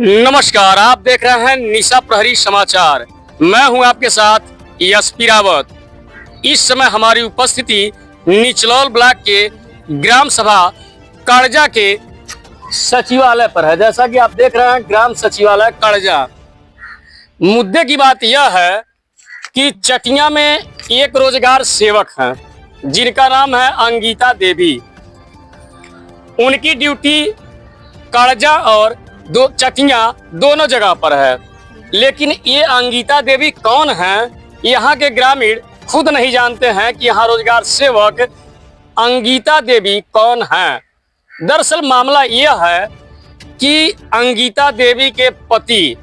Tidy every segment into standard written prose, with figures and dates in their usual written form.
नमस्कार, आप देख रहे हैं निशा प्रहरी समाचार। मैं हूं आपके साथ एसपी रावत। इस समय हमारी उपस्थिति निचलौल ब्लॉक के ग्राम सभा कड़जा के सचिवालय पर है। जैसा कि आप देख रहे हैं, ग्राम सचिवालय कड़जा। मुद्दे की बात यह है कि चकिया में एक रोजगार सेवक हैं जिनका नाम है अंगिता देवी। उनकी ड्यूटी कड़जा और चकिया दोनों जगह पर है, लेकिन ये अंगिता देवी कौन है, यहाँ के ग्रामीण खुद नहीं जानते हैं कि यहाँ रोजगार सेवक अंगिता देवी कौन है। दरअसल मामला यह है कि अंगिता देवी के पति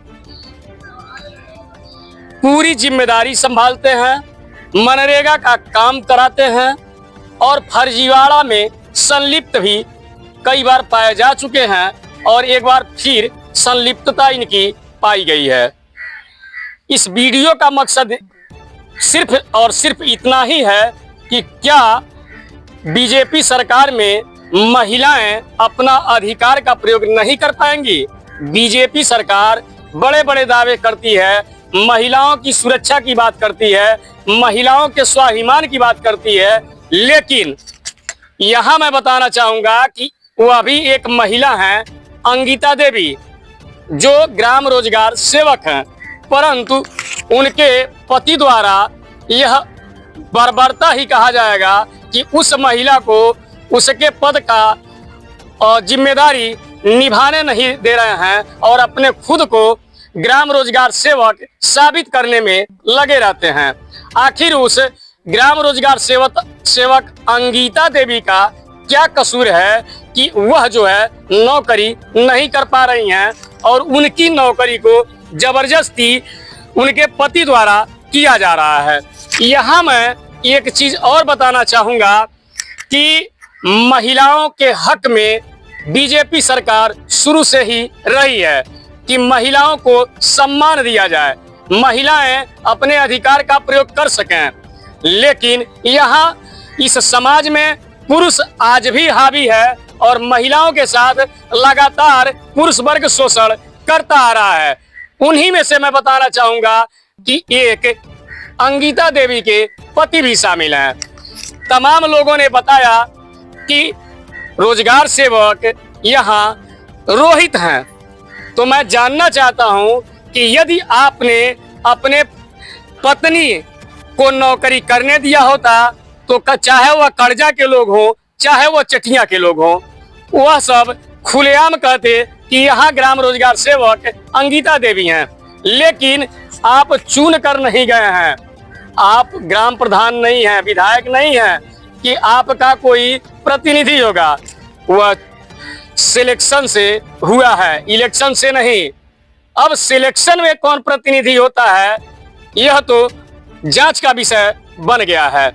पूरी जिम्मेदारी संभालते हैं, मनरेगा का काम कराते हैं और फर्जीवाड़ा में संलिप्त भी कई बार पाए जा चुके हैं और एक बार फिर संलिप्तता इनकी पाई गई है। इस वीडियो का मकसद सिर्फ और सिर्फ इतना ही है कि क्या बीजेपी सरकार में महिलाएं अपना अधिकार का प्रयोग नहीं कर पाएंगी। बीजेपी सरकार बड़े बड़े दावे करती है, महिलाओं की सुरक्षा की बात करती है, महिलाओं के स्वाभिमान की बात करती है, लेकिन यहाँ मैं बताना चाहूँगा कि वह भी एक महिला है, अंगिता देवी, जो ग्राम रोजगार सेवक हैं, परंतु उनके पति द्वारा यह बर्बरता ही कहा जाएगा कि उस महिला को उसके पद का जिम्मेदारी निभाने नहीं दे रहे हैं और अपने खुद को ग्राम रोजगार सेवक साबित करने में लगे रहते हैं। आखिर उस ग्राम रोजगार सेवक अंगिता देवी का क्या कसूर है कि वह जो है नौकरी नहीं कर पा रही हैं और उनकी नौकरी को जबरदस्ती उनके पति द्वारा किया जा रहा है। यहाँ मैं एक चीज और बताना चाहूँगा कि महिलाओं के हक में बीजेपी सरकार शुरू से ही रही है कि महिलाओं को सम्मान दिया जाए, महिलाएं अपने अधिकार का प्रयोग कर सकें, लेकिन यहाँ इस समाज में पुरुष आज भी हावी है और महिलाओं के साथ लगातार पुरुष वर्ग शोषण करता आ रहा है। उन्हीं में से मैं बताना चाहूंगा कि एक अंगिता देवी के पति भी शामिल हैं। तमाम लोगों ने बताया कि रोजगार सेवक यहाँ रोहित हैं। तो मैं जानना चाहता हूं कि यदि आपने अपने पत्नी को नौकरी करने दिया होता तो चाहे वह कड़जा के लोग हों, चाहे वह चटिया के लोग हों, वह सब खुलेआम कहते कि यहाँ ग्राम रोजगार सेवक अंगिता देवी हैं। लेकिन आप चुन कर नहीं गए हैं, आप ग्राम प्रधान नहीं हैं, विधायक नहीं हैं कि आपका कोई प्रतिनिधि होगा। वह सिलेक्शन से हुआ है, इलेक्शन से नहीं। अब सिलेक्शन में कौन प्रतिनिधि होता है, यह तो जांच का विषय बन गया है।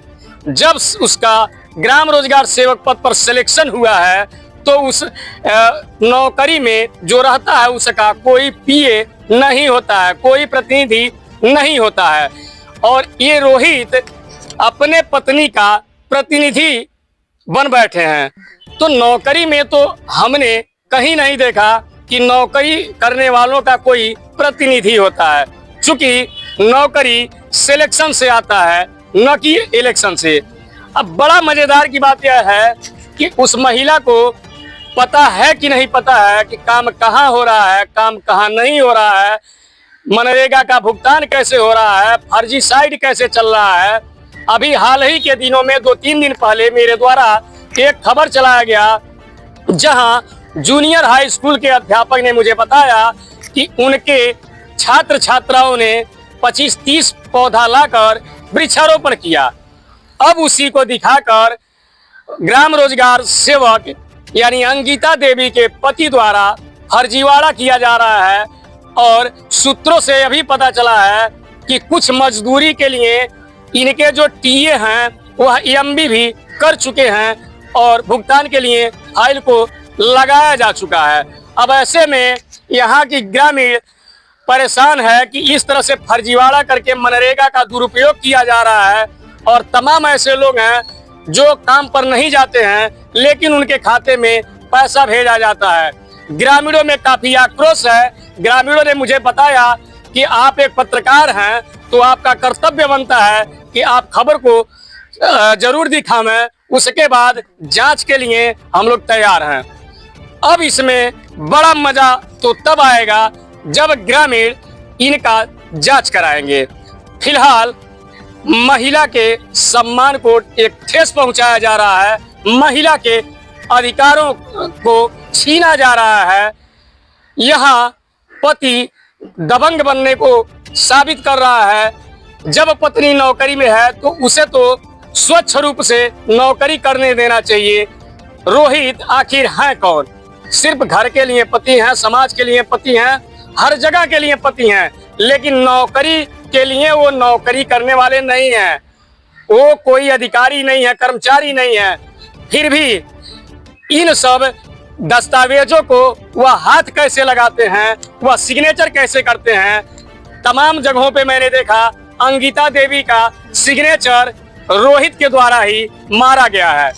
जब उसका ग्राम रोजगार सेवक पद पर सिलेक्शन हुआ है तो उस नौकरी में जो रहता है उसका कोई पीए नहीं होता है, कोई प्रतिनिधि नहीं होता है और ये रोहित अपने पत्नी का प्रतिनिधि बन बैठे हैं। तो नौकरी में तो हमने कहीं नहीं देखा कि नौकरी करने वालों का कोई प्रतिनिधि होता है, क्योंकि नौकरी सिलेक्शन से आता है न कि इलेक्शन से। अब बड़ा मजेदार की बात यह है कि उस महिला को पता है कि नहीं पता है कि काम कहाँ हो रहा है, काम कहाँ नहीं हो रहा है, मनरेगा का भुगतान कैसे हो रहा है, फर्जी साइट कैसे चल रहा है। अभी हाल ही के दिनों में 2-3 दिन पहले मेरे द्वारा एक खबर चलाया गया, जहां जूनियर हाई स्कूल के अध्यापक ने मुझे बताया कि उनके छात्र छात्राओं ने 25-30 पौधा लाकर वृक्षारोपण किया। अब उसी को दिखाकर ग्राम रोजगार सेवक यानी अंगिता देवी के पति द्वारा फर्जीवाड़ा किया जा रहा है और सूत्रों से अभी पता चला है कि कुछ मजदूरी के लिए इनके जो टीए हैं वह ईएमबी भी कर चुके हैं और भुगतान के लिए फाइल को लगाया जा चुका है। अब ऐसे में यहाँ की ग्रामीण परेशान है कि इस तरह से फर्जीवाड़ा करके मनरेगा का दुरुपयोग किया जा रहा है और तमाम ऐसे लोग हैं जो काम पर नहीं जाते हैं लेकिन उनके खाते में पैसा भेजा जाता है। ग्रामीणों में काफी आक्रोश है। ग्रामीणों ने मुझे बताया कि आप एक पत्रकार हैं तो आपका कर्तव्य बनता है कि आप खबर को जरूर दिखावें, उसके बाद जांच के लिए हम लोग तैयार हैं। अब इसमें बड़ा मजा तो तब आएगा जब ग्रामीण इनका जांच कराएंगे। फिलहाल महिला के सम्मान को एक ठेस पहुंचाया जा रहा है, महिला के अधिकारों को छीना जा रहा है। यहाँ पति दबंग बनने को साबित कर रहा है। जब पत्नी नौकरी में है तो उसे तो स्वच्छ रूप से नौकरी करने देना चाहिए। रोहित आखिर हैं कौन? सिर्फ घर के लिए पति हैं, समाज के लिए पति हैं, हर जगह के लिए पति हैं, लेकिन नौकरी के लिए वो नौकरी करने वाले नहीं हैं। वो कोई अधिकारी नहीं है, कर्मचारी नहीं है। फिर भी इन सब दस्तावेजों को वह हाथ कैसे लगाते हैं, वह सिग्नेचर कैसे करते हैं। तमाम जगहों पे मैंने देखा अंगिता देवी का सिग्नेचर रोहित के द्वारा ही मारा गया है।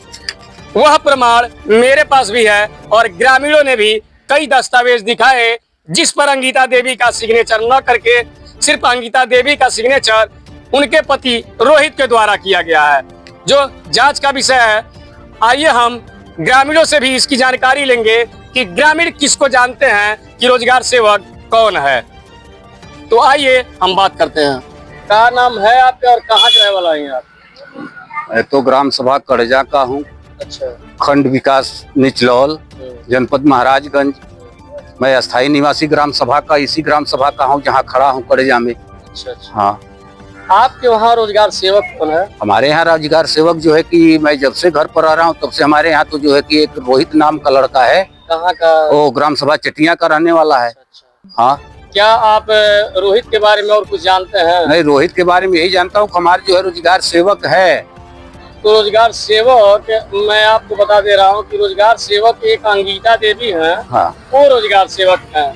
वह प्रमाण मेरे पास भी है और ग्रामीणों ने भी कई दस्तावेज दिखाए जिस पर अंगिता देवी का सिग्नेचर न करके सिर्फ अंगिता देवी का सिग्नेचर उनके पति रोहित के द्वारा किया गया है, जो जांच का विषय है। आइए हम ग्रामीणों से भी इसकी जानकारी लेंगे कि ग्रामीण किसको जानते हैं कि रोजगार सेवक कौन है। तो आइए हम बात करते हैं। क्या नाम है आपका और कहाँ के रहने वाला हैं आप? मैं तो ग्राम सभा कड़जा का हूँ। अच्छा। खंड विकास निचलौल, जनपद महाराजगंज। मैं अस्थायी निवासी ग्राम सभा का, इसी ग्राम सभा का हूँ जहाँ खड़ा हूँ कड़जा में। अच्छा अच्छा। हाँ, आपके वहाँ रोजगार सेवक कौन है? हमारे यहाँ रोजगार सेवक जो है कि मैं जब से घर पर आ रहा हूँ तब से हमारे यहाँ तो जो है कि एक रोहित नाम का लड़का है। कहाँ का? वो ग्राम सभा चटिया का रहने वाला है। अच्छा। हाँ। क्या आप रोहित के बारे में और कुछ जानते हैं? मैं रोहित के बारे में यही जानता हूँ कि हमारे जो है रोजगार सेवक है। तो रोजगार सेवक, मैं आपको बता दे रहा हूँ कि रोजगार सेवक एक अंगिता देवी हैं। हाँ, वो रोजगार सेवक हैं।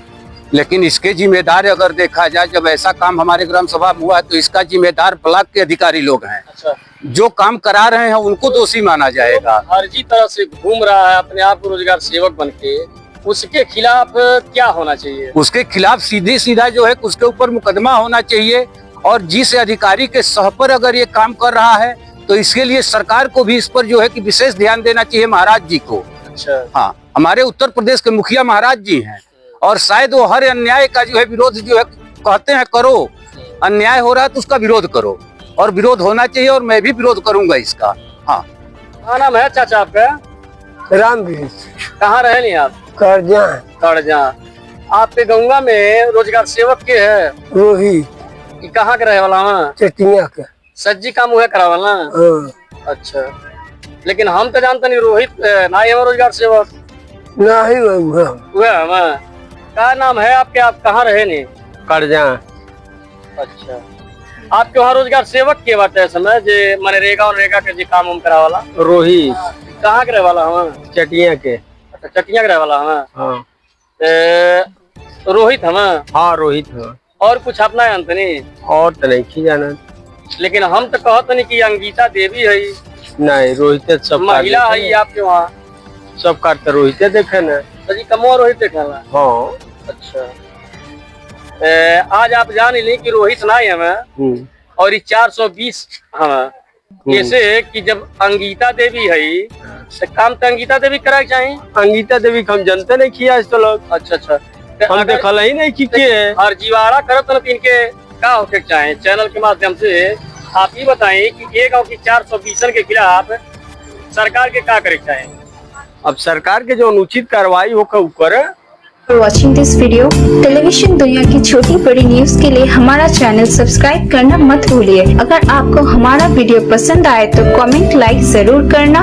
लेकिन इसके जिम्मेदार अगर देखा जाए, जब ऐसा काम हमारे ग्राम सभा में हुआ है तो इसका जिम्मेदार ब्लॉक के अधिकारी लोग हैं। अच्छा। जो काम करा रहे हैं उनको दोषी माना जाएगा। तो फर्जी तरह से घूम रहा है अपने आप को रोजगार सेवक बनके, उसके खिलाफ क्या होना चाहिए? उसके खिलाफ सीधे सीधा जो है उसके ऊपर मुकदमा होना चाहिए। और जिस अधिकारी के सह पर अगर ये काम कर रहा है तो इसके लिए सरकार को भी इस पर जो है कि विशेष ध्यान देना चाहिए, महाराज जी को। अच्छा। हाँ, हमारे उत्तर प्रदेश के मुखिया महाराज जी हैं और शायद वो हर अन्याय का जो है विरोध जो है कहते हैं करो, अन्याय हो रहा है तो उसका विरोध करो, और विरोध होना चाहिए और मैं भी विरोध करूंगा इसका। हाँ। क्या नाम है चाचा आपका? रामवीर। कहाँ रहे नहीं आप? कड़जा। कड़जा। आपके गंगा में रोजगार सेवक के है रोहित। कहाँ के रहे वाला है? चटिया का। सज्जी काम हुआ करा वाला? अच्छा। लेकिन हम तो जानते नहीं रोहित ना ही रोजगार सेवक नहीं हुआ। क्या नाम है आपके? आप कहाँ रहे नहीं? कड़जा। अच्छा। आपके वहाँ रोजगार सेवक के बात है समय जे मनरेगा और रेगा के जी काम उम करा वाला? रोहित। कहाँ के रहे वाला हम? चटिया के। अच्छा, चटिया के रहे वाला हम? हाँ। रोहित हम? हाँ, रोहित है। और कुछ अपना है अंत नहीं? और तो नहीं जाना। लेकिन हम तो कहते नहीं कि अंगिता देवी है। नहीं, रोहित सब महिला है आपके वहाँ? सब करते रोहित देखे ना। जी कमो रोहित देखा? हाँ। अच्छा। आज आप जान ली कि रोहित ना है हमें और 420 हम कैसे कि जब अंगिता देवी है तो काम तो अंगिता देवी कराए चाहिए। अंगिता देवी हम जनते नहीं किया आज तो लोग। अच्छा अच्छा। हम देखल ही नहीं की के हर जीवारा करत न तीन के क्या होके चाहे। चैनल के माध्यम से आप ही बताएं कि एक गाँव की 420 के खिलाफ सरकार के क्या करे चाहे? अब सरकार के जो अनुचित कार्रवाई हो करे। Watching this video. टेलीविजन दुनिया की छोटी बड़ी न्यूज के लिए हमारा चैनल सब्सक्राइब करना मत भूलिए। अगर आपको हमारा वीडियो पसंद आए तो कमेंट लाइक जरूर करना।